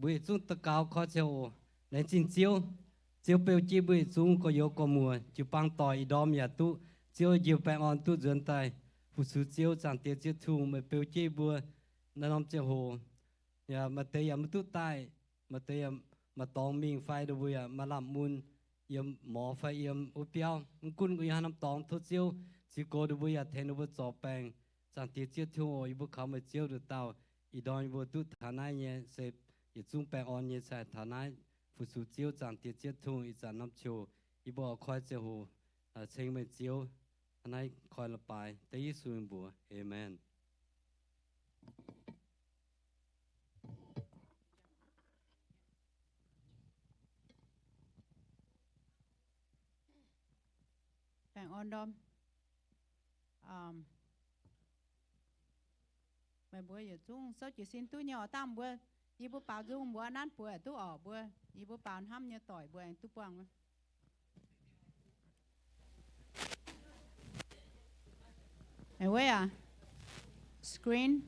buổi chúng ta cao khó chịu đến chín chiếu bèo chi buổi chúng có yếu có mùa chịu băng tỏi đom nhà tu chiếu nhiều bèn on tu duyên tay phụ sự chiếu chẳng tiết chiếu thu mà bèo chi bùa nên ông chiếu hồ nhà mà tây mà tu tay mà tây mà tòng mình phải được buổi mà làm muôn yếm mỏ phải yếm ốp béo cún của yếm nằm tòng thốt chiếu chỉ có được buổi thêm được buổi chọc bèn chẳng tiết chiếu thu ở buổiเขาmà chiếu được tàuอีดอนวัวตุฐานะเนี่ยเสพอีจุงแปลงอ่อนเนี่ยใส่ฐานะผู้สูเจียวจางเตียเจียทุ่งอีจานน้ำโชอีบ่อคอยเจียวหูเชิงไม่เจียวฐานะคอยละไปแต่ยิ่งสูงบัวเอเมนแปลงอ่อนดอมmày bữa giờ chung sao chỉ xin tôi nhỏ tam bữa y bữa bảo chung bữa nát bữa tôi ở bữa y bữa bảo hâm như tỏi bữa tôi quăng mày quay à screen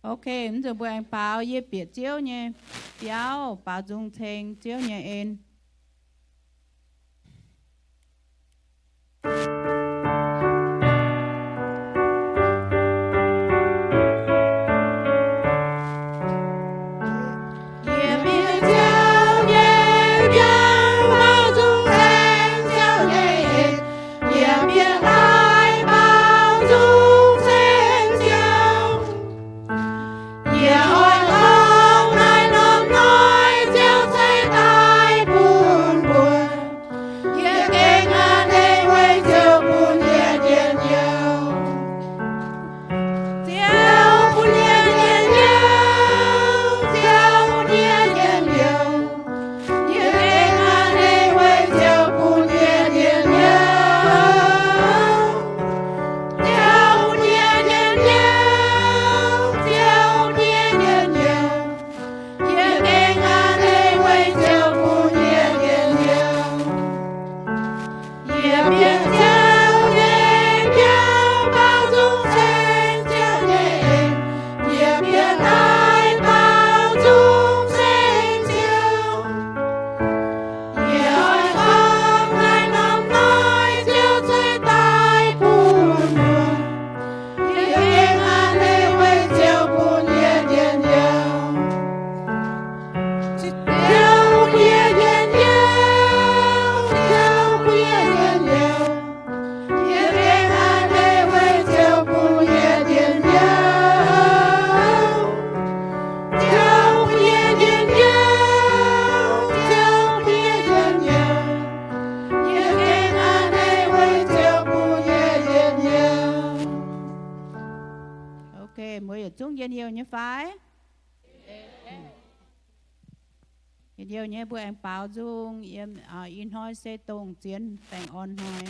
ok giờ bữa anh bảo ye biệt chiếu nhé béo bảo dùng thành chiếu nhé em Điều nhé bữa anh bảo dung em in hoi xe tông chiến bèn on hoi.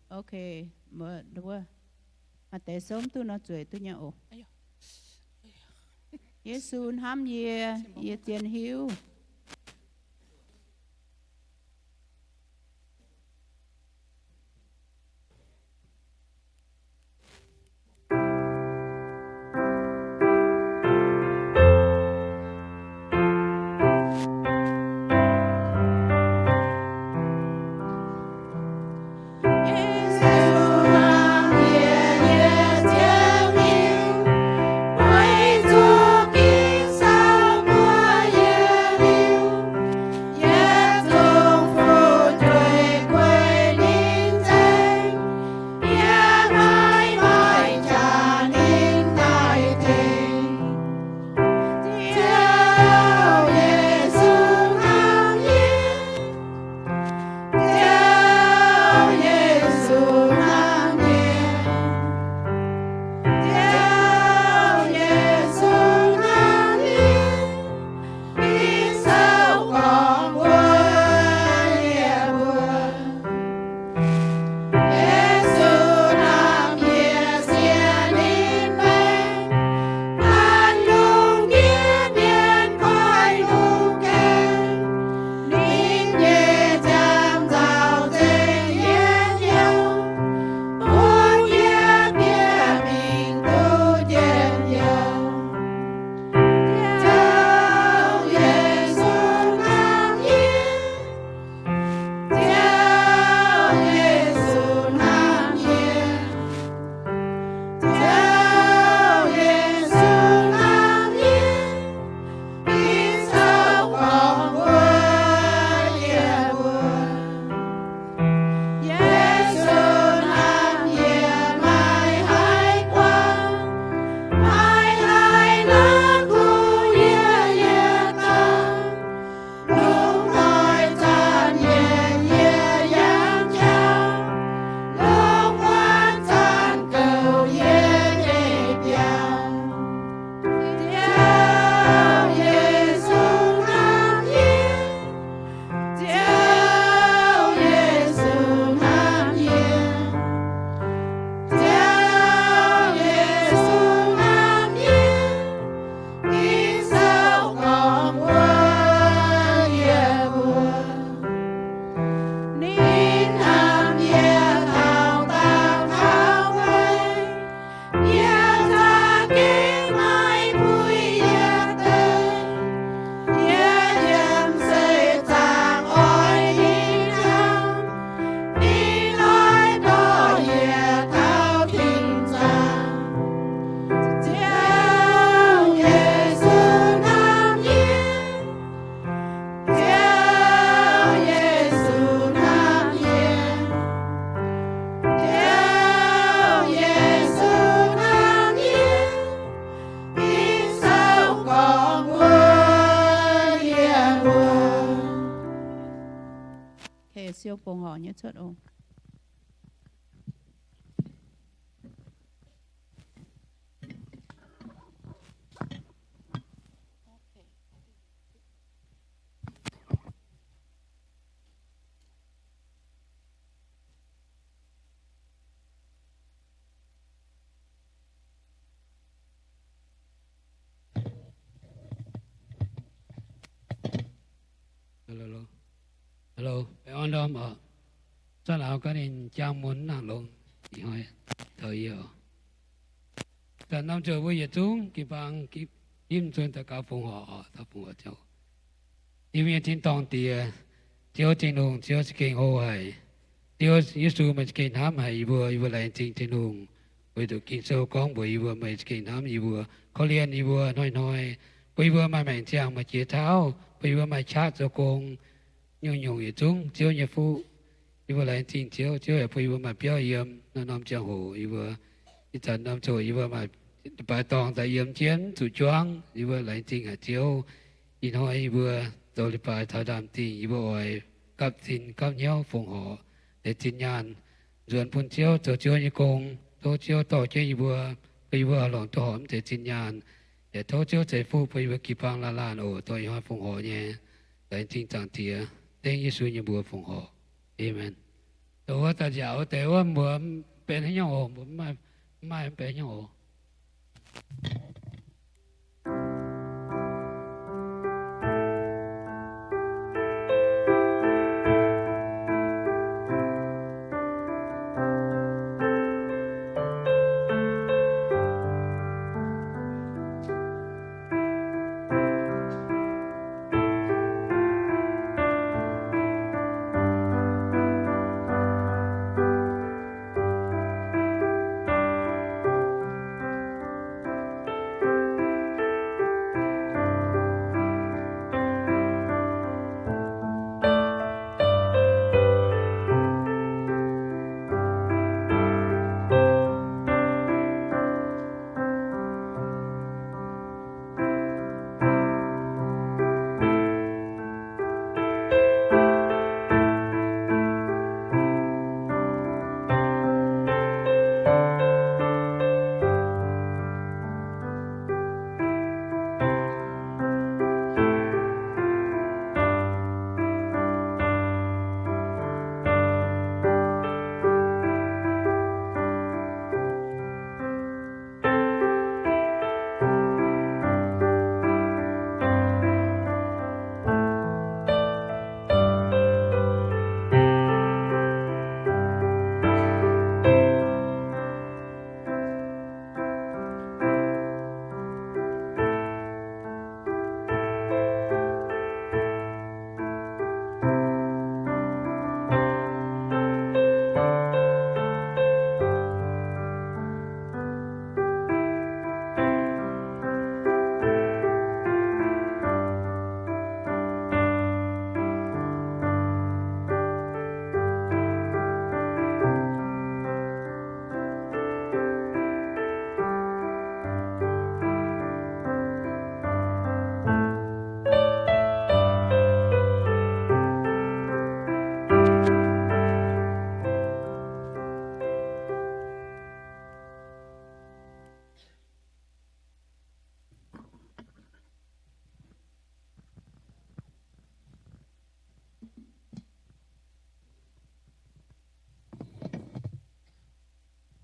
Okay, mà đúng mà té sớm tôi nó chơi tôi nhớ ồ. Giêsu ham ye tiền hiếu. Hãy subscribe cho kênh Ghiền Mì Gõ để không bỏ lỡ siêu phùng họ như chốt ô Hello, on đom ở sao nào có nên trang muốn nàng luôn thì hỏi thời giờแต่น้ำเจอว่าอย่าจุ้งกี่บางกี่ยิ้มจนตะกาฟงหอตะฟงหอเจ้าที่มีทิ้งตองเตียเจ้าทิ้งลงเจ้าสกิงโหให้เจ้ายิสูมันสกินน้ำให้บัวไหลจริงทิ้งลงไปดูกินเซลก้องบัวไม่สกินน้ำบัวเขาเรียนบัวน้อยบัวมาแม่งเจียงมาเจียเท้าบัวมาชาติเจ้ากงnhung nhung chúng chiếu như phu như vừa lại tin chiếu ở phu vừa mà biểu yếm nó nằm trong hồ như vừa như trận nằm trôi như vừa mà bài tòng tại yếm chiến chủ choáng như vừa lại tin ở chiếu như nói vừa rồi bài thảo đàm tin như vừa cấp tin cấp nhau phụng họ để tin nhàn duyên phun chiếu cho chiếu như công tô chiếu tổ chiếu như vừa lòng tổ hòm để tin nhàn để tô chiếu chạy phu phu vừa kịp bằng la lan ổ tôi hỏi phụng họ nhé lại tin chẳng thiệt tên Giêsu như bùa phụng hộ, Amen. Tôi ta giáo tếว่าบวมเป็นให้ยังโอไม่เป็นยังโอ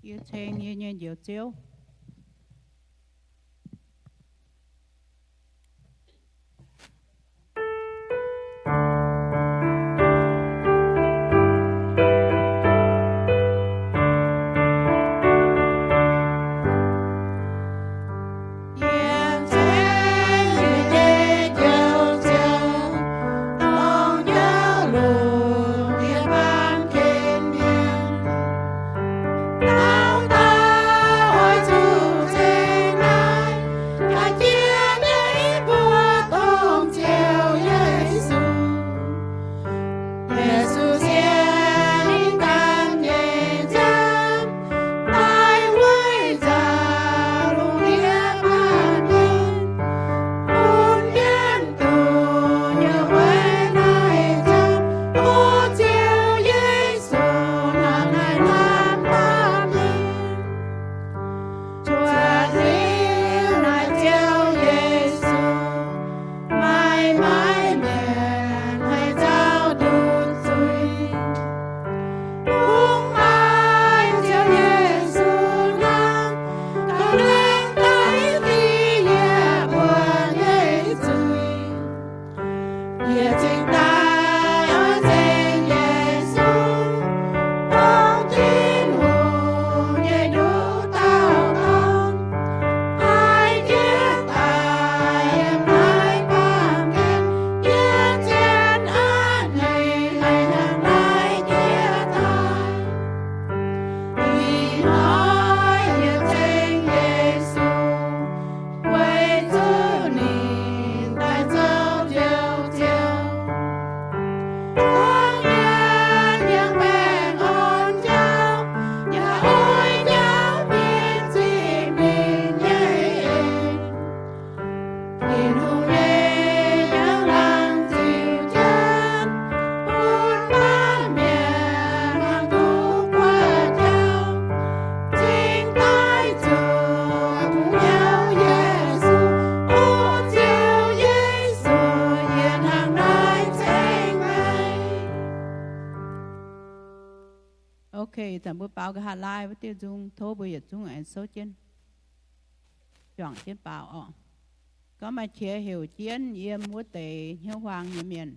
yêu chen như nhiều chiếu Tao tao bảo cái hạt lai với tiêu dung thô bùi ở dung ở số trên chọn trên bảo ọ có mà chia hiểu chiến yếm múa tề hiếu hoàng Iu-Mien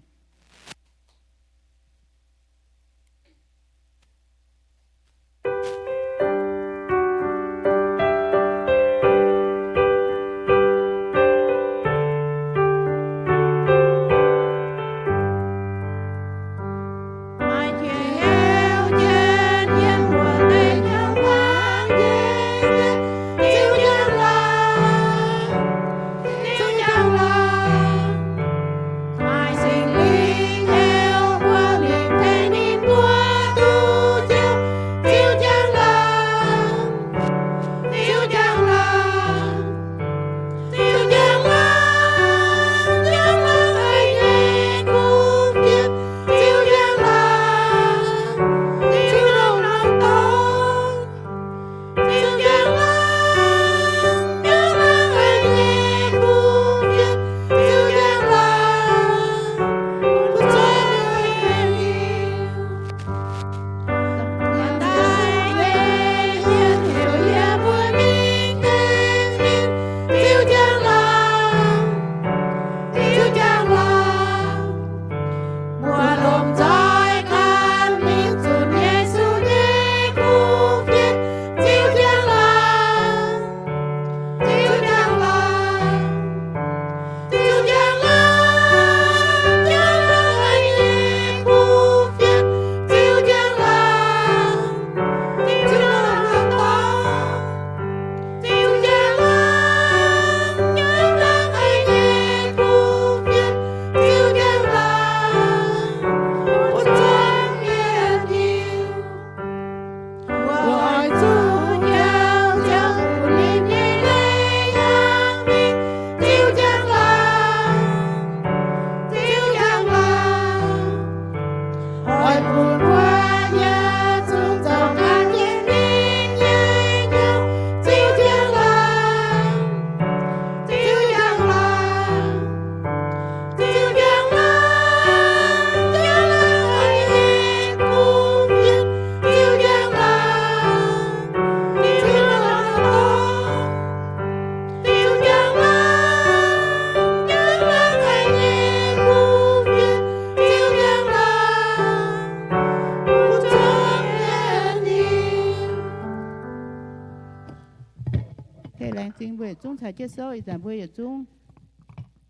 chết sâu ý giảm bơi ở chung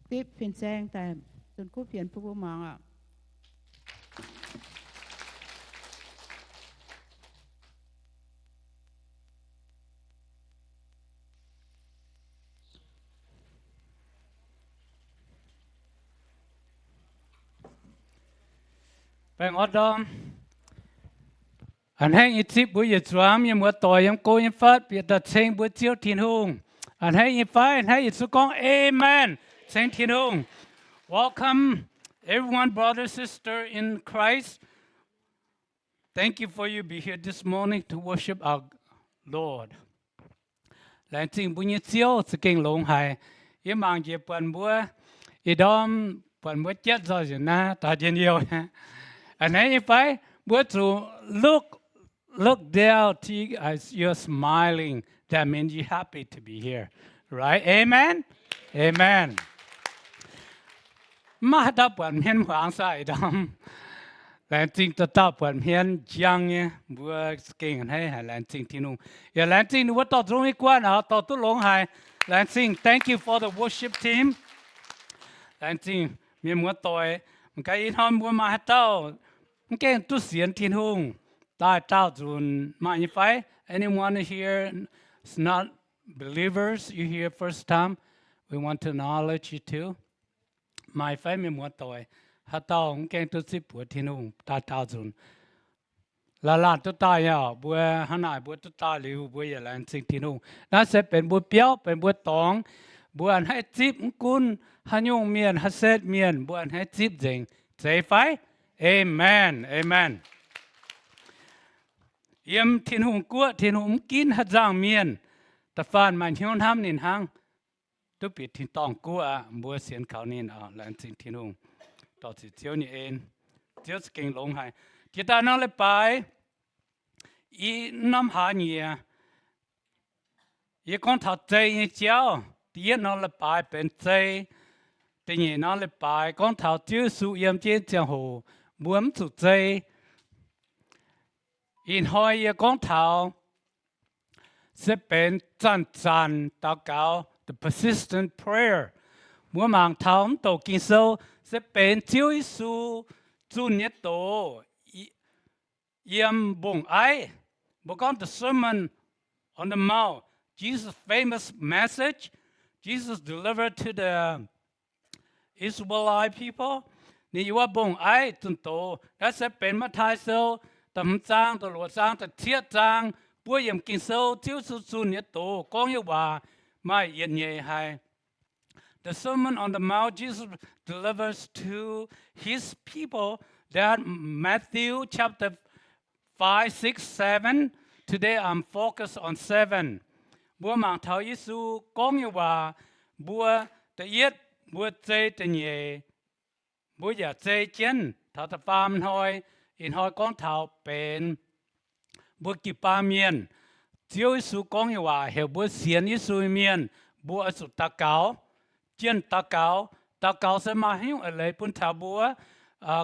tiếp phiền sang tại tuần cúp phiền phục vụ mạng ạ Bạn ở đó anh hãy ít chip buổi chiều nhưng mà tối em cố em phát biệt đặt trên buổi chiều thiên hùng anh hãy ít phải anh hãy ít số con amen trên thiên hùng. Welcome everyone, brother, sister in Christ. Thank you for you be here this morning to worship our Lord. Lại chính buổi chiều sẽ kinh lông hải yếm mang về buồn bữa y đom buồn bữa chết rồi na ta chuyện nhiều anh hãy phải bữa chiều look down to you as you're smiling. That means you're happy to be here, right? Amen. Amen. Mà đã buồn miên hoàng sai đom. Lãnh chính ta ta buồn miên giang nhé, bữa kinh hay lãnh chính thiên nung. Ya lãnh chính nu ta trong ý quan à, ta tu long hai. Lãnh chính, thank you for the worship team. Lãnh chính, miên mua tôi, cái in hòn bữa mà tao, cái tu xiên thiên nung. Ta tao chun mà như phải. Anyone here is not believers? You here first time? We want to acknowledge you too. My family mua tôi, hát tao cũng kén tôi xếp bữa thiên hùng ta tao chun, là tôi ta ya bữa hắn ai bữa tôi ta liu bữa giờ là sinh thiên hùng, nó sẽเป็นbữa béoเป็นbữa tòng, bữa anhให้xếpคุณhắn用面hắn xét面bữa anhให้xếp dình, dễ phải, amen, amen. Yếm thiên hùng của thiên hùng kín hát giang miên, ta phàn mà hiếu ham nín hang. Tôi biết thiên tòng của mua xiên khảo nín là sinh thiên hùng. Đó chỉ chiếu như em, chiếu kinh lông hay. Chúng ta nói lại bài, ý năm hạ nhỉ ý con thảo tây như cháu tiết nó là bài bên tây tự nhiên nó là bài con thảo tiêu su yếm trên giang hồ muốn chủ tây in hỏi ý con thảo sẽ bên Zanc-Zanc Daux Gaux the persistent prayer muốn mang thảo tổ kinh sâu sẽ bên chiếu su chủ nhất tổ yếm bùng ai but on the Sermon on the Mount, Jesus' famous message, Jesus delivered to the Israelite people. Ni wa bong ai tun to, that se pen ma thai so, tam chang to lo chang to thiet chang, bua yem kin so, tiu su su ni to, kong ye wa, mai yen ye hai. The Sermon on the Mount, Jesus delivers to his people that Matthew chapter 5, 6, 7. Today I'm focused on 7. Bua mang thao Giêsu có nhưว่าbua tự yết bua chơi tự nhẹ bua giả chơi chân thao tập phàm thôi in hỏi con thao bên bua kịp ba miền chiếu Giêsu có nhưว่า hiểu bua xiên Giêsu miền bua sự ta cáo chân ta cáo sẽ mà hiểu ở lại bún thao bua.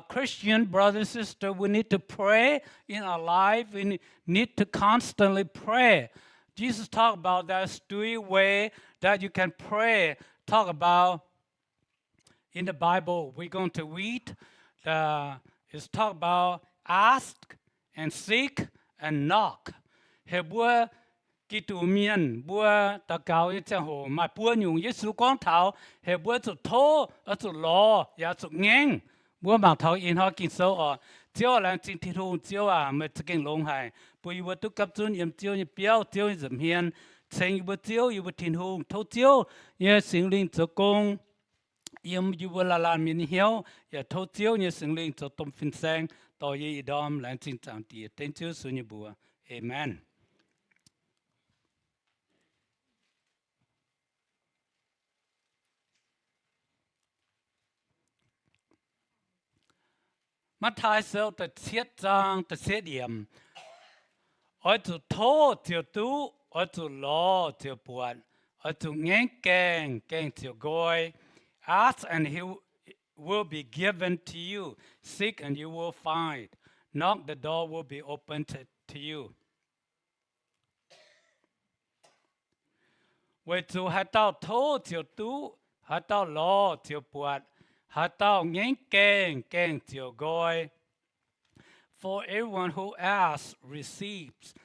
Christian brothers and sisters, we need to pray in our life. We need to constantly pray. Jesus talked about that three way that you can pray. Talk about in the Bible. We're going to read. It's talk about ask and seek and knock. Hệ bua kỳ tù miên bua ta cao như chẳng hồ mà bua nhung Giêsu con thảo hệ bua chủ thô ở chủ lò ya chủ ngang bua bằng thảo in họ kinh sâu ở chiếu là chính thị thu chiếu mới thực hiện long hải bui bua tu cấp chun yếm chiếu như béo chiếu như dầm hiền thành bua chiếu như bua thiên hùng thâu chiếu như sinh linh cho công yếm như bua la miên hiếu ya thâu chiếu như sinh linh cho tôm phin sang tỏ ye đom là chính trạng địa tên chiếu su như bua. Amen. Mà thái sâu tự thiết trang tự thiết điểm ở chủ thô tiểu tú ở chủ lo tiểu buồn ở chủ ngang keng tiểu goi ask and he will be given to you seek and you will find knock the door will be opened to you. Vậy chủ hai tao thô tiểu tú hai tao lo tiểu buồn hai tao ngang keng tiểu goi. For everyone who asks receives,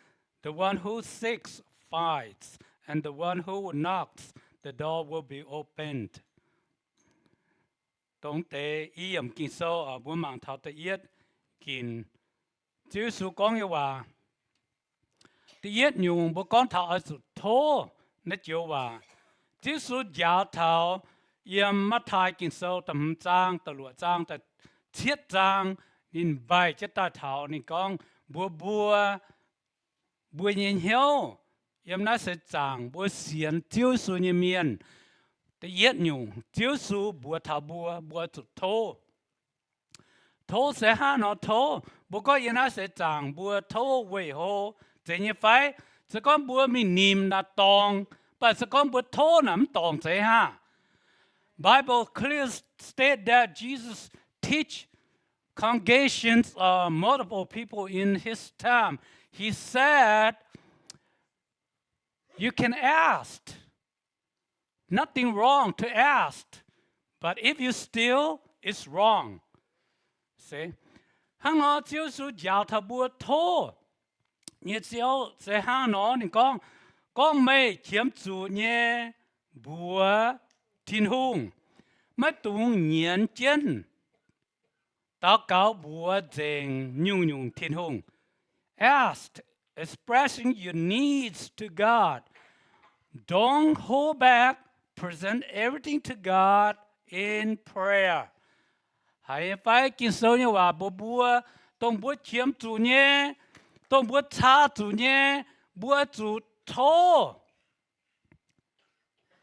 the one who seeks finds, and the one who knocks, the door will be opened. Tổng tế ý ẩm kinh sâu ở bốn mạng thảo tự yết kinh. Chứ sư con như hòa. Tự yết nhung bố con thảo ở sự thô nó chiều hòa. Chứ sư giáo thảo yếm mắt thai kinh sâu tầm trang, tờ lụa trang, tờ thiết trang, in bài chất ta thảo ni con bua nhìn hiếu yếm nó sẽ chẳng bua xiên chiếu su như miền tự yết nhung chiếu su bua thảo bua tụt thô sẽ ha nó thô bua có yếm nó sẽ chẳng bua thô quỷ hồ thế như phải sẽ con bua mình nìm là tòng và sẽ con bua thô nắm tòng thế ha. Bible clearly state that Jesus teach congregations, multiple people in his time. He said, you can ask. Nothing wrong to ask. But if you steal, it's wrong. See? Hang nó chiếu su giáo thà bùa thô. Như chiếu sẽ hang nó thì con mê chiếm chủ nhé bùa thiên hùng. Mất tung nhiên chân. Daux Gaux bùa dành nhung thiên hùng. Ask, expressing your needs to God. Don't hold back. Present everything to God in prayer. Hãy phải kinh sâu như hòa bùa tông bùa chiếm chủ nhé, tông bùa cha chủ nhé, bùa chủ thô.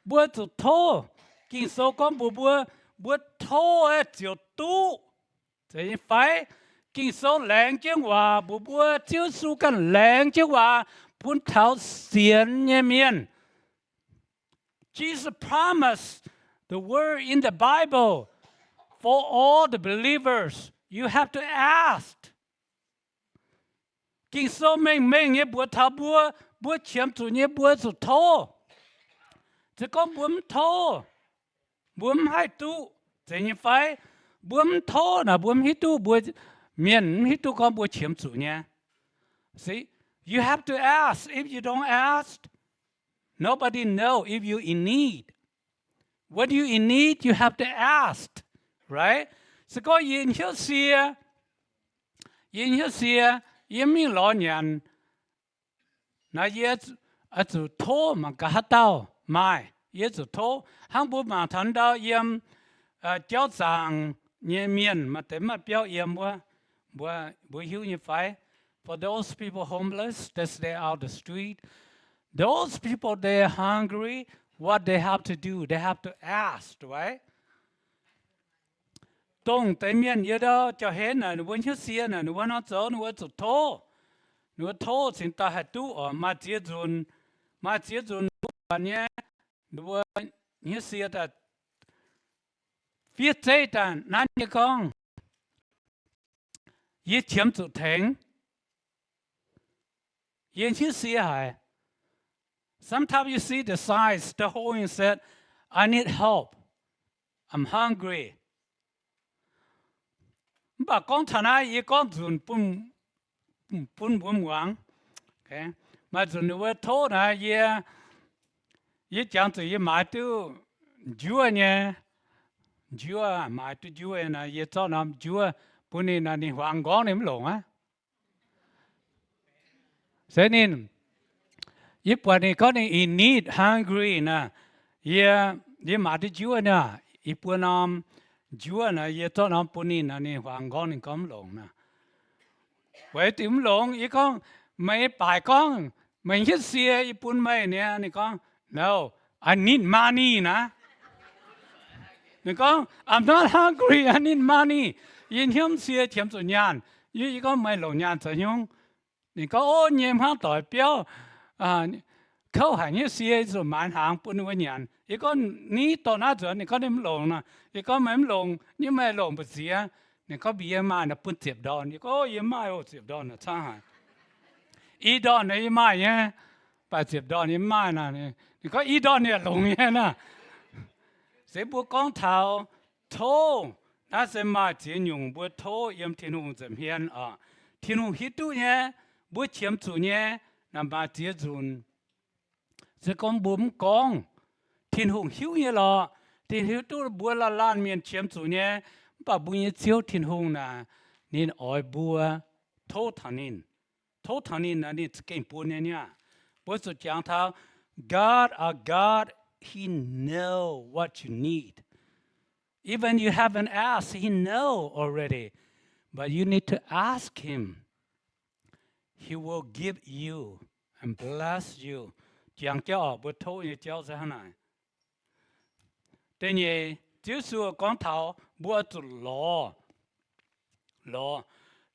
Bùa chủ thô. Kinh sâu con bùa thô ấy chiều tu. Thế phải kinh số lẹng chứ hòa bùa bùa chiếu su căn lẹng chứ hòa phun thảo xiên nhẹ miên. Jesus promised the word in the Bible for all the believers. You have to ask. Kinh số mình nhé bùa thảo bùa chiếm chủ nhé bùa chủ thô. Chỉ có bùm thô, bùm hai tu, chỉ như phải bùm thô là bùm hít tu bùa miền hít tu có bùa chiếm chủ nhé. See, you have to ask. If you don't ask, nobody know if you in need. When you in need, you have to ask, right? So có yên hiếu xìa, yên mi lo nhận, na yên ở chỗ thô mà cả hát tao mai, yên chỗ thô, hàng bố mà thằng đó yên giáo giảng Iu-Mien mà tới mà biểu yên bữa hiếu như phải. For those people homeless that stay out the street, those people they are hungry, what they have to do, they have to ask, right? Tông tới miền như đó cho hết là nó vẫn hiếu xìa là nó vẫn nó chỗ nó vẫn chỗ thô xin ta hạt tu ở mà chia dùn bạn nhé nó vẫn hiếu xìa ta phía tây ta nãy như con ý chiếm chủ thánh yên hiếu xìa hả? Sometimes you see the signs, the hole and said, I need help. I'm hungry. Bà con thằng này ý con dùn bùm quảng. Okay. Mà dùn nó thô nè ý chẳng tự ý mãi tu chúa nhé. Chúa mãi tu chúa nè ý cho nằm chúa bùn này nè hoàng gón nếm lộn á. Thế nên ý bà này có này in need, hungry nè. Ý mãi tu chúa nè. Ý bà nằm chúa nè ý cho nằm bùn này nè hoàng gón nếm cấm lộn nè. Vậy tìm lộn ý con mấy bài con mình hết xìa ý bún mấy nè nè con no I need money nè nè con I'm not hungry I need money yên hiếm xìa chiếm chủ nhàn ý con mấy lộn nhàn sở nhung nè con ô nhiệm hàng代表khâu hành hết xìa rồi màn hàng bún với nhàn ý con ní tổ nát rồi nè con đem lộn nè ý con mấy lộn nhưng mà lộn bớt xìa nè có bị mai nè bún tiếp đòn nè có yếm mai ô tiếp đòn nè cha hả ý đòn nè yếm mai nhé bà tiếp đòn yếm mai nè nè có ý đòn nè lồng nhé nè sẽ bố con thảo thô nó sẽ mai chỉ dùng bố thô yếm thiên hùng dầm hiền thiên hùng hít tu nhé bố chiếm chủ nhé nằm bà chỉ dùng sẽ con bướm con thiên hùng hiếu nhé lọ thiên hiếu tu bố là lan miền chiếm chủ nhé bà bùi như chiếu thiên hùng nè nên ỏi bùa thô thằng nín là nên kinh bùa nè nha bố sự chẳng thao God our God He know what you need even you haven't asked He know already but you need to ask Him He will give you and bless you chẳng cho bố thô như cháu sẽ hả này tên nhé Chúa Giêsu con thảo bữa tu lo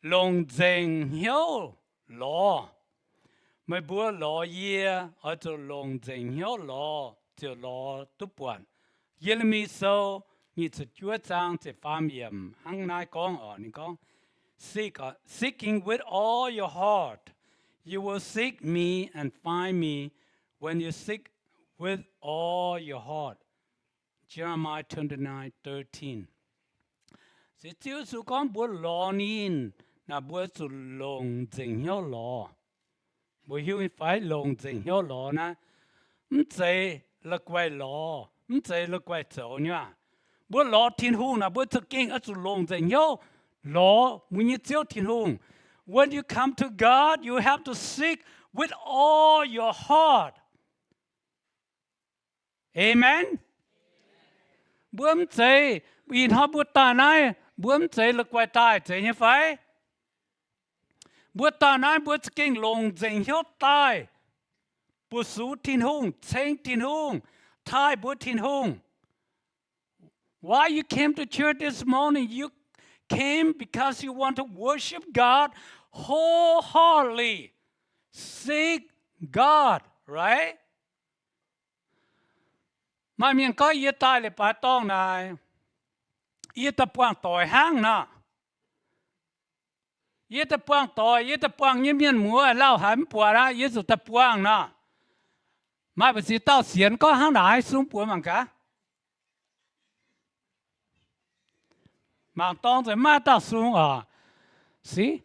long deng hiếu lo mấy bữa lo ye ở tu long deng hiếu lo tu lo tu buồn ye là mi so như tu Chúa trang tu phạm yểm hăng nai con ở nè con seeking with all your heart you will seek me and find me when you seek with all your heart Jeremiah 29:13. Sẽ Chúa Giêsu con bữa lo nín, na bữa tu long deng hiếu lo. Bữa hiếu phải long deng hiếu lo na, chạy là quay lo, chạy là quay走nha. Bữa lo thiên hùng na bữa tu kinh ở tu long deng hiếu lo, mình như chiếu thiên hùng. When you come to God, you have to seek with all your heart. Amen. Bướm chạy, in họ bướm ta này, bướm chạy là quay tai, chạy như phải. Bướm ta này, bướm kinh lồng dành hiếu tai. Bướm sú thiên hùng, chênh thiên hùng, tai bướm thiên hùng. Why you came to church this morning? You came because you want to worship God wholeheartedly. Seek God, right? Mà mình có ý tài là bà tông này. Ý tập quang tội hang nè. Ý tập quang tội, ý tập quang như miền mùa lao hẳn bùa ra, ý dù tập quang nè. Mà bà sĩ tao xiên có hang đại xuống bùa mà cả. Mà tông rồi mà tao xuống à. See?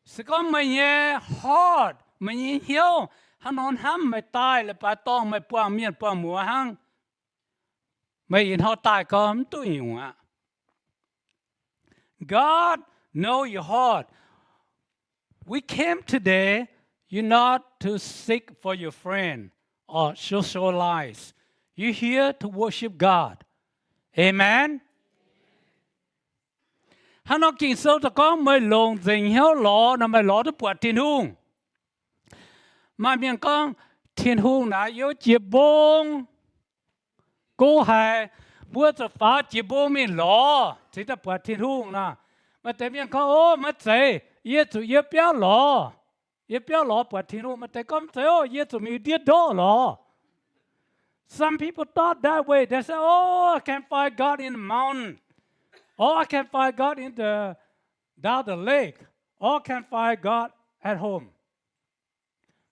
Sẽ có mình nhé hard, mình nhé hiếu. Hắn hôn hâm mày tai là bà tông mày quang miền quang mùa hang. Mày yên họ tai có hâm tụi nhiều ạ. God know your heart. We came today, you're not to seek for your friend or socialize. You're here to worship God. Amen. Hắn nói kinh sâu ta có mấy lồng dình hiếu lọ là mấy lọ đó bọt thiên hùng. Mà miền con thiên hùng là yếu chế bông. Cô hài bữa giờ phá chế bông mình lọ. Chỉ ta bọt thiên hùng nè. Mà tại miền con ô mà chạy. Yết chủ yết béo lọ. Yết béo lọ bọt thiên hùng. Mà tại con chạy ô yết chủ mình điết đô lọ. Some people thought that way. They say, oh, I can't find God in the mountain. Or I can find God in down the lake. Or I can find God at home.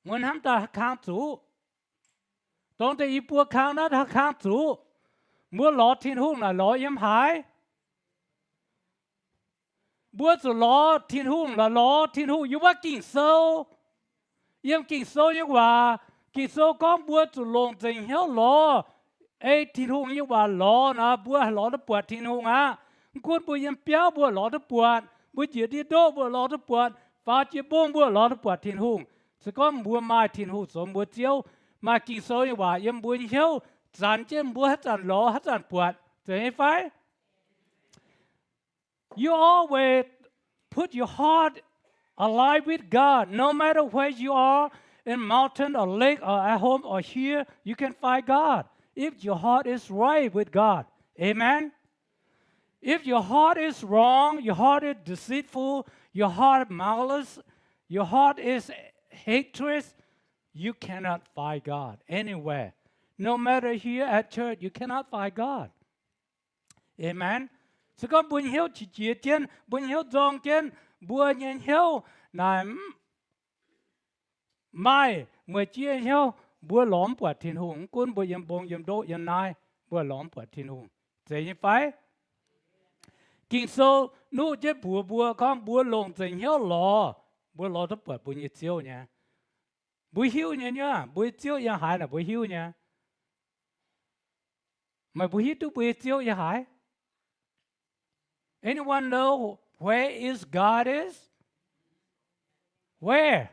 When hắn ta kháng chủ. Don't they bùa kháng đó ta kháng chủ. Bùa lọ thiên hùng là lọ yếm hải. Bùa chủ lọ thiên hùng là lọ thiên hùng yếu quá kinh sâu. Yếm kinh sâu như quả. Kinh sâu có bùa chủ lồng tình hiếu lọ. Ê thiên hùng như quả lọ nè. Bùa lọ đó bùa thiên hùng á. Quân bùa yếm béo bùa lọ đó bùa. Bùa chia đi đô bùa lọ đó bùa. Phá chia bông bùa lọ đó bùa thiên hùng. Sẽ có bùa mai thiên hùng sống bùa chiếu. Mà kinh sâu như quả yếm bùa hiếu. Dàn chém bùa hết dàn lọ hết dàn bùa. Thế phải? You always put your heart alive with God. No matter where you are, in mountain or lake or at home or here, you can find God. If your heart is right with God. Amen? If your heart is wrong, your heart is deceitful, your heart malice, your heart is hatred, you cannot find God anywhere. No matter here at church, you cannot find God. Amen? So có buồn hiếu chỉ chia trên, buồn hiếu dòng trên, buồn nhân hiếu là mai mới chia hiếu, buồn lõm của thiên hùng, quân buồn yếm bông yếm đô yếm nai, buồn lõm của thiên hùng. Thế như phải? Kinh sâu nụ chế bùa con buồn lồng tình hiếu lò, buồn lò đó buồn như chiếu nha. Buồn hiếu nha, buồn chiếu ya hải là buồn hiếu nha. Mà buồn hiếu tu buồn chiếu ya hải. Anyone know where is God is? Where?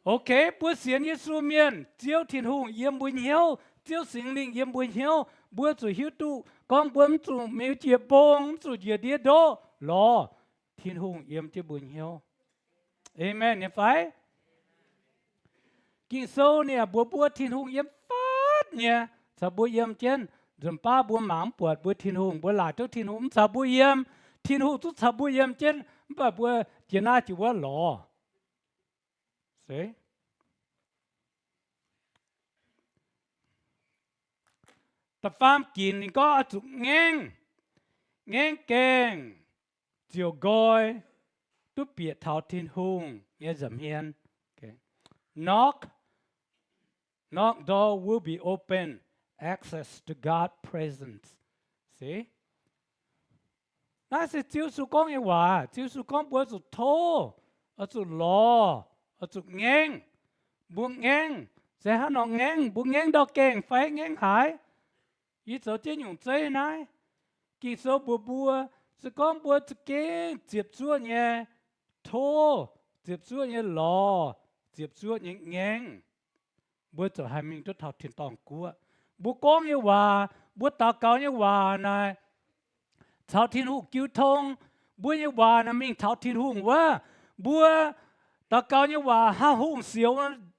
Okay, bữa xiên Giêsu miền, chiếu thiên hùng yếm buồn hiếu, chiếu sinh linh yếm buồn hiếu, bữa chủ hiếu tu, con bướm chủ miêu chia bông, chủ chia đĩa đô, lo, thiên hùng yếm chia buồn hiếu. Amen, nhớ phải? Kinh sâu nè, bữa thiên hùng yếm phát nè, sao bữa yếm trên, rồi ba bữa mảng bữa thiên hùng, bữa lại cho thiên hùng, sao bữa yếm, thiên hùng chút sao bữa yếm trên, bữa chỉ na chỉ bữa lo. See? Tập phàm kín có chụp ngang keng, chiều gọi, tu biệt thảo thiên hùng, nghe dầm hiền. Knock door will be open, access to God's presence. See? Nói sẽ chiếu su con như hòa, chiếu su con bữa su thô, ở su lò, ở su ngang, buông ngang, sẽ hát nó ngang, buông ngang đó keng, phải ngang hải. Ý số trên dùng chơi này, kỳ số bùa, sẽ có bùa sẽ kê, diệp xua nhé, thô, diệp xua nhé lò, diệp xua nhé ngang. Bùa trở hai mình rất thảo thiên tòng của. Bùa con như hòa, bùa tạo cao như hòa này, thảo thiên hùng cứu thông, bùa như hòa là mình thảo thiên hùng quá. Bùa tạo cao như hòa, ha hùng xíu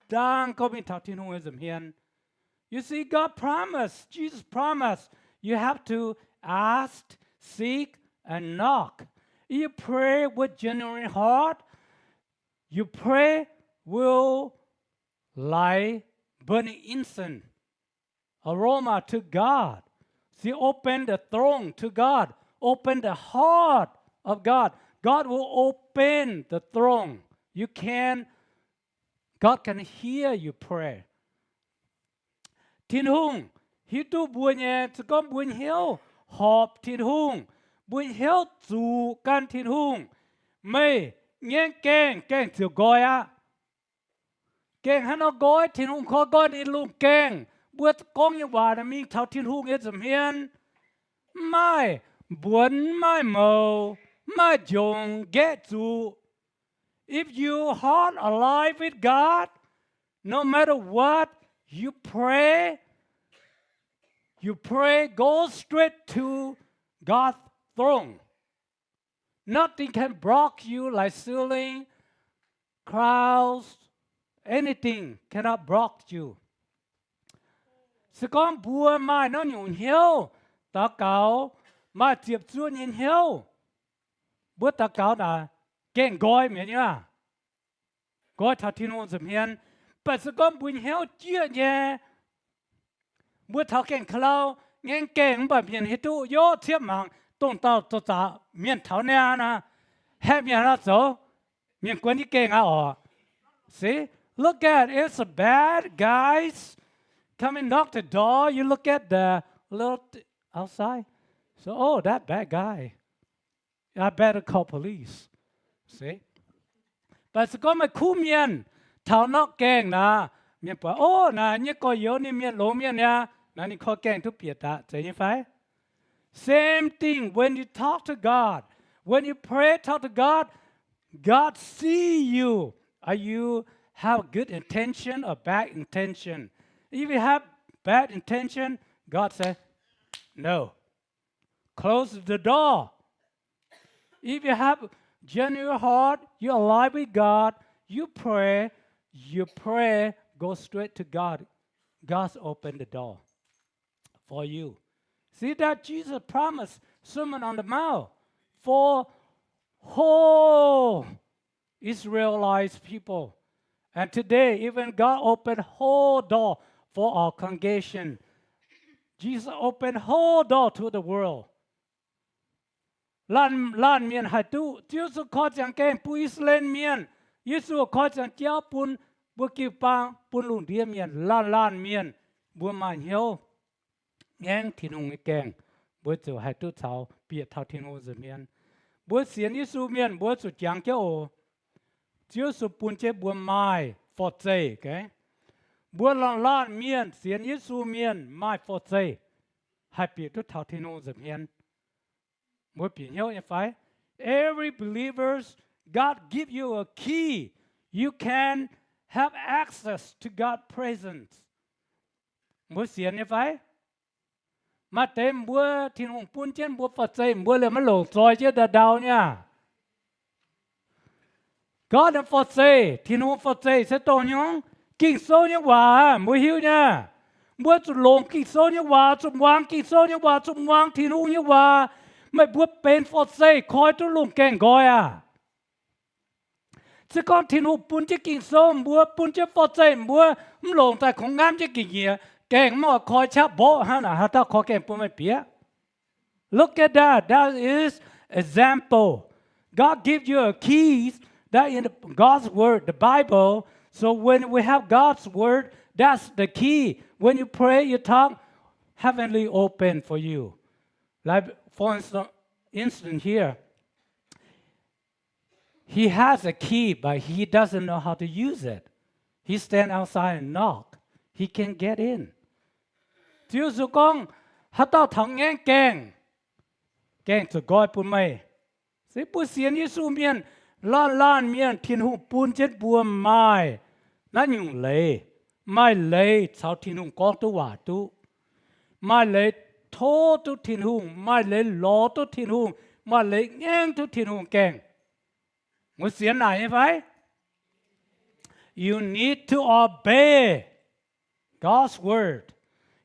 đang có mình thảo thiên hùng ở dùm hiền. You see, God promised, Jesus promised, you have to ask seek, and knock. If you pray with genuine heart, your prayer will like burning incense, aroma to God. See, open the throne to God. Open the heart of God. God will open the throne. God can hear you pray. Thiên hùng, hi tu buồn nhẹ, chỉ có buồn hiếu, họp thiên hùng, buồn hiếu chủ can thiên hùng. Mày, nghe keng chiều gọi á. Keng hắn nó gọi, thiên hùng khó gọi đi luôn keng. Bữa con như vậy là mình thảo thiên hùng ấy dùm hiền. Mai, buồn mai màu, mai dòng ghé chủ. If your heart alive with God, no matter what you pray, go straight to God's throne. Nothing can block you like ceiling, crowds, anything cannot block you. Sự con bùa mai nó nhung hiếu, ta cáo mai tiếp chúa nhìn hiếu. Bữa ta cáo là kênh gói mẹ nhá. Gói thảo thiên hôn dùm hiền. Bà sự con buồn hiếu chia nhé. Bữa thảo kênh khlau, nghe kênh bà miền hít tu, yô thiếp mạng, tông tao tổ trả miền thảo nè nè. Hẹp miền ra dấu, miền quân đi kênh á. See, look at it, it's a bad guys. Come and knock the door, you look at the little outside. So, oh, that bad guy. I better call police. See? But it's got my cool miên, thảo nóc keng na. Miên bảo, oh, na, nhé có yếu ni miên lỗ miên nha. Na, ni khó keng thuốc biệt ta. Thấy như phải? Same thing when you talk to God. When you pray, talk to God, God see you. Are you have good intention or bad intention? If you have bad intention, God says, no. Close the door. If you have genuine heart, you're alive with God, you pray, go straight to God. God's opened the door for you. See that Jesus promised Sermon on the Mount for whole Israelite people. And today, even God opened whole door for our congregation. Jesus opened whole door to the world. Lan miền hải tu, Chúa Giêsu khó chẳng kèm pu Israel miền, Giêsu khó chẳng chéo pun bua kiêu pang pun lùn địa miền, lan miền, bua màn hiếu, ngang thiên hùng cái kèng, bua chủ hải tu thảo biệt thảo thiên hùng giờ miền, bua xiên Giêsu miền, bua chủ chẳng chéo, Chúa Giêsu pun chế bua mai phật dây, cái, bua lan miền, xiên Giêsu miền mai phật dây, hải biệt tu thảo thiên hùng giờ miền. Every believers, God give you a key. You can have access to God's presence. Mỗi xiên như phải. Mà tên bữa thiên hùng pun trên bữa Phật dây, bữa là mất lộn rồi chứ đã đau nha. God là Phật dây, thiên hùng Phật dây sẽ tổ nhóm kinh sâu như hòa, mỗi hiểu nha. Bữa chủ lộn kinh sâu như hòa, chủ hoàng kinh sâu như hòa, chủ hoàng thiên hùng như hòa. Mày bữa bên Phật dây, khói tôi lùng kèng gọi à. Chứ con thiên hụt bún chứ kinh sâu, bún chứ Phật dây, bữa lùng tại không ngám chứ kinh nghĩa. Kèng mà khói chắp bộ, hả nà, hả ta khói kèng bún mày bía. Look at that, that is example. God gives you a keys, that in God's word, the Bible. So when we have God's word, that's the key. When you pray, you talk, heavenly open for you. Like, for instance here, he has a key, but he doesn't know how to use it. He stand outside and knock. He can get in. Chúa Giêsu con, hát tao thằng nghe kèng cho gọi bùn mày. Sẽ bùn xiên Giêsu miền, lan miền thiên hùng bùn chết bùa mai. Nó nhung lấy, mai lấy sao thiên hùng con tu hòa tu. Mai lấy thô tu thiên hùng, mai lấy ló tu thiên hùng, mai lấy ngang tu thiên hùng kèng. Một xiên này như vậy. You need to obey God's word.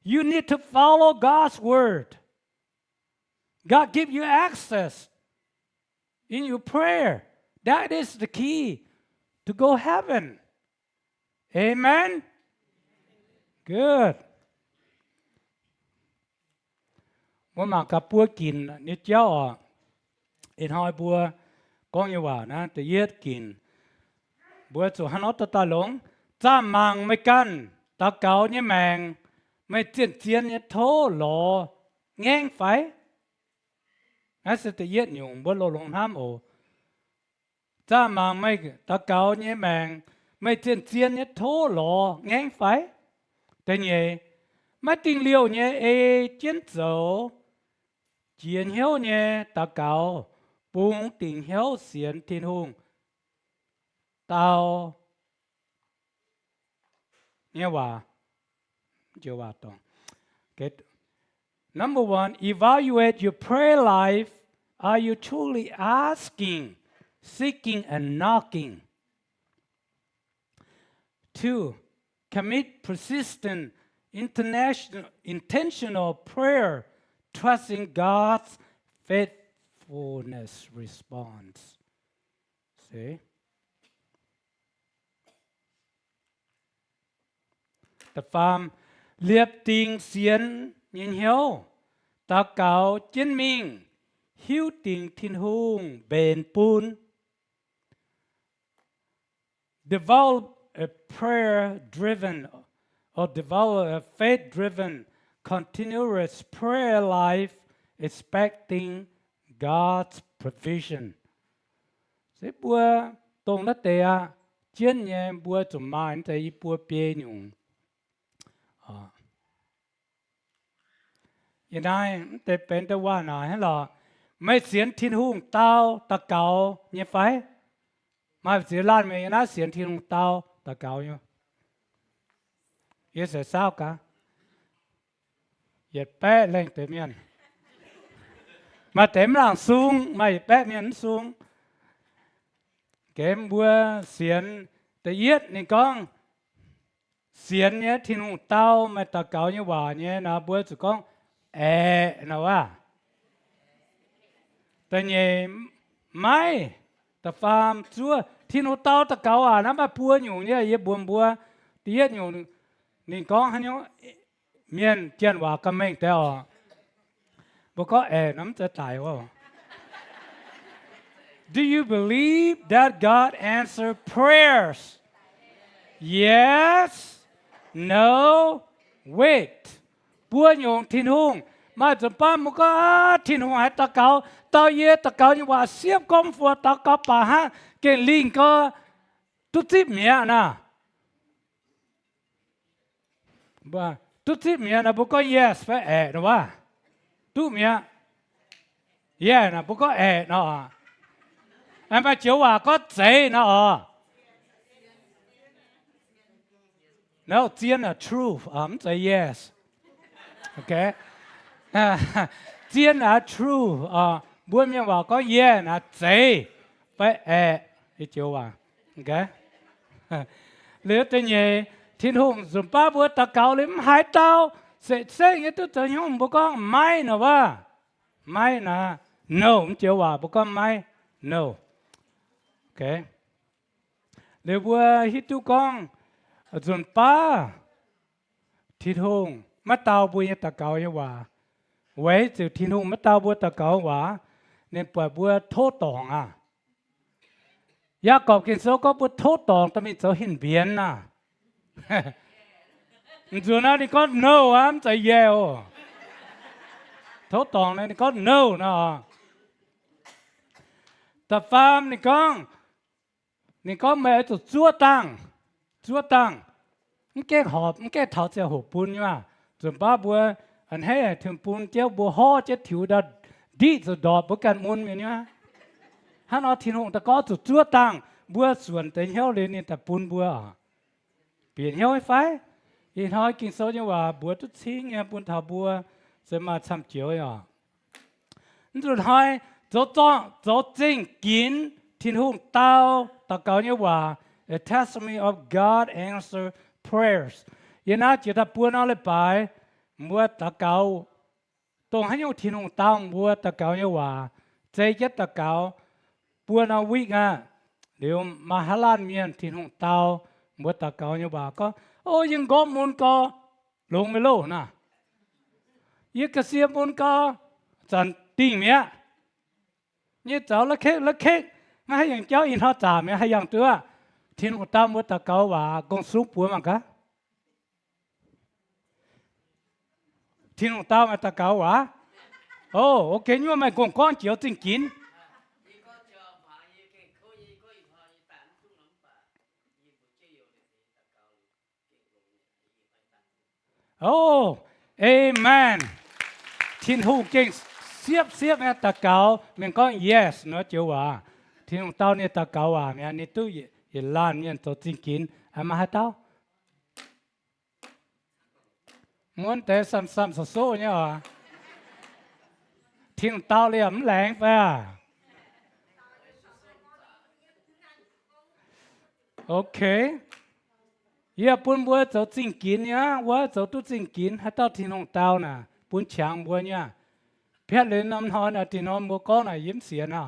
You need to follow God's word. God give you access in your prayer. That is the key to go heaven. Amen. Good. Mỗi mà cặp bùa kín như cháu in hai bùa con như vậy nè, tự yết kín bùa chủ hắn nói ta lống, cha mang mấy căn, ta cáo như mèng, mấy chiến như thô lò, ngang phải. Nó sẽ tự yết nhung bùa lô lông ham ổ. Cha mang mấy ta cáo như mèng, mấy chiến như thô lò, ngang phải. Thế nhỉ, mấy tình liều như chiến dấu, chiến hiếu như ta cáo, bùng tình hiếu xiên thiên hùng. Tao nghe hòa chưa hòa tổng. Okay. Number one, evaluate your prayer life. Are you truly asking, seeking, and knocking? Two, commit persistent, intentional prayer, trusting God's faithfulness response. See? The farm liệp tình xiên nhìn hiếu, ta cáo chiến minh, hiếu tình thiên hùng bền bùn. Develop a prayer-driven or develop a faith-driven, continuous prayer life, expecting God's provision. Sẽ bùa tông đất tệ chiến nhé bùa chùm mạng tại bùa bê nhung. Hiện nay, tế bên tế hoa nào hay là mấy xiên thiên hùng tao ta cáo như phải. Mà chỉ làm mấy nó xiên thiên hùng tao ta cáo như. Ý sẽ sao cả? Yết bé lên tế miền. Mà tém làng xuống, mà yết bé miền xuống. Kém bùa xiên tế yết nên con. Xiên nhé thiên hùng tao mà ta cáo như hòa nhé nó bùa chủ con. Nào à? Tại nhé mai ta phàm chúa thiên hùng tao ta cáo à nó mà bùa nhung nhé yết buồn bùa tí yết nhung nên con hắn nhung miền chân hòa cầm mệnh tao bố có nắm tới tài quá. Do you believe that God answers prayers? Yes. No. Wait. Bùa nhung thiên hùng mà chúng ta một cái thiên hùng hay ta cáo tao ye ta cáo nhưว่า xếp công phu ta cáo bà ha cái linh có tu tiếp mía nè bà tu tiếp mía nè bố có yes phải đúng không tu mía yeah nè bố có nó em phải chiếu hòa có giấy nó no chiến là truth say yes okay chiến là true buôn miệng bảo có yeah là giấy phải thì chiếu hòa okay nếu tên nhỉ thiên hùng dùng ba bữa ta cáo lên hai tao sẽ như tôi thấy không bố con mai nào ba mai là no không chiếu hòa bố con mai no okay nếu bữa hít tu con dùng ba thiên hùng mất tao bữa như ta cáo như hòa vậy từ thiên hùng mất tao bữa ta cáo hòa nên bữa thốt tòng à ya cọp kiến số có bữa thốt tòng ta mình số hình biến à dù nó đi có no ám chạy dèo thốt tòng này có no nó tập farm này con mẹ tụt chúa tăng cái hộp cái thảo sẽ hộp bún nha rồi ba bữa anh hay thường bún chéo bữa ho chéo thiếu đã đi rồi đọt bữa cần muốn mình nhá hắn nói thiên hùng ta có tụt chúa tăng bữa xuân tới nhau lên nên tập bún bữa biển nhau phải hiện hỏi kinh số nhưว่าบวชทุกสิ่งเนี่ยบุญทาบัวจะมาทำเจียวอ่ะสุดท้ายจะจริงกินทิ้งหุ่นเต้าตะเกาเนี่ยว่า a testimony of God answer prayers ยันน่าจะทับบัวนั่นเลยไปเมื่อตะเกา ตรงให้ยทีนงตามบัวตะเกาเนี่ยว่าใจยัดตะเกาบัวนาวิกอ่ะเดี๋ยวมาฮาลานเมียนทีนงเตาบัวตะเกาเนี่ยว่าก็โอ้ยังก้มุนก็ลงไม่โลนะยิ่งกระเสียมุนก็จันติ่งเมียยี่เจ้าละเค้กไม่ให้อย่างเจ้าอินทจ่าไม่ให้อย่างตัวทีนงตามบัวตะเกาว่ากงสุกปัวมันก็ทีนงตามบัวตะเกาว่าโอ้โอเคนี่ว่าไม่กงก้อนเจียวจริงกินโอ้เอเมนทีนหูเก่งเสียบเนี่ยตะเกาเมันก็ yes เนาะเจ้าว่าทีนงเต้าเนี่ยตะเกาว่าเนี่ยนี่ตู้ยิล้านเนี่ยตัวจริงกินอามาให้เต้าม้วนแต่ซ้ำๆโซ่เนี่ยว่ะทีนงเต้าเลยมันแรงไปอ่ะโอเคเยี่ยปุ่นบัวเจ้าจริงกินเนี่ยว่าเจ้าตู้จริงกินให้เต้าทีนงเต้าน่ะปุ่นช้างบัวเนี่ยเพี้ยนเลยน้ำหอนทีนงบัวก้อนน่ะยิ้มเสียน่ะ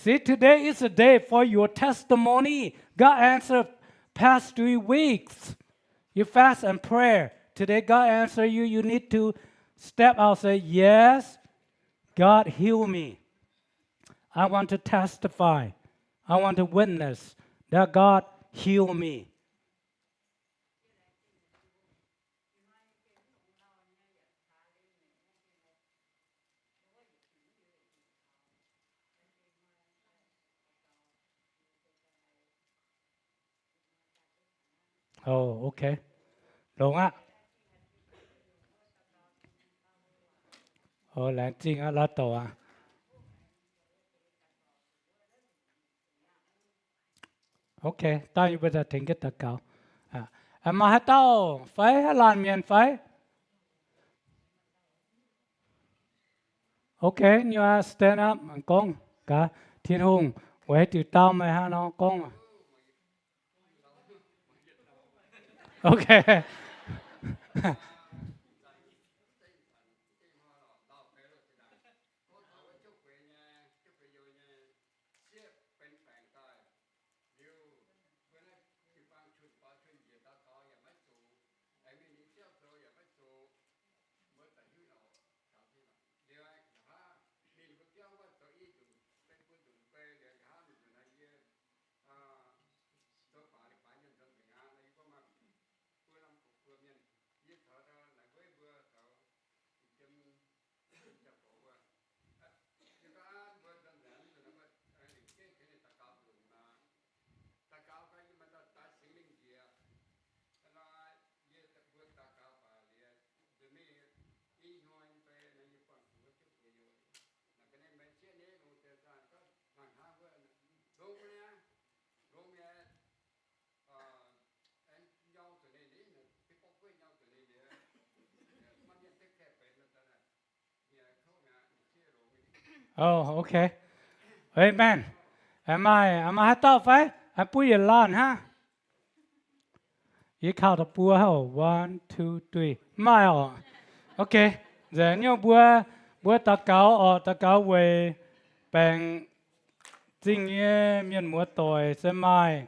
See, today is a day for your testimony. God answered past 3 weeks. You fast and pray. Today God answer you. You need to step out and say, yes, God heal me. I want to testify. I want to witness that God heal me. Oh, okay. Đúng ạ. Là chính là tổ à. Okay, tao như bây giờ tính cái tờ cầu. Mà hát tao phải làm miền phải. Okay, you stand up, con. Cả thiên hùng, quay từ tao mày ha nó con. Okay. Oh, okay. Amen. Am I hát tao phải? Em bùi yên lan ha? Ý khảo tập bùa hầu. 1, 2, 3. Mile. Okay. Giờ nhau bùa ta cáo về bèn chính miền múa tồi sẽ mai.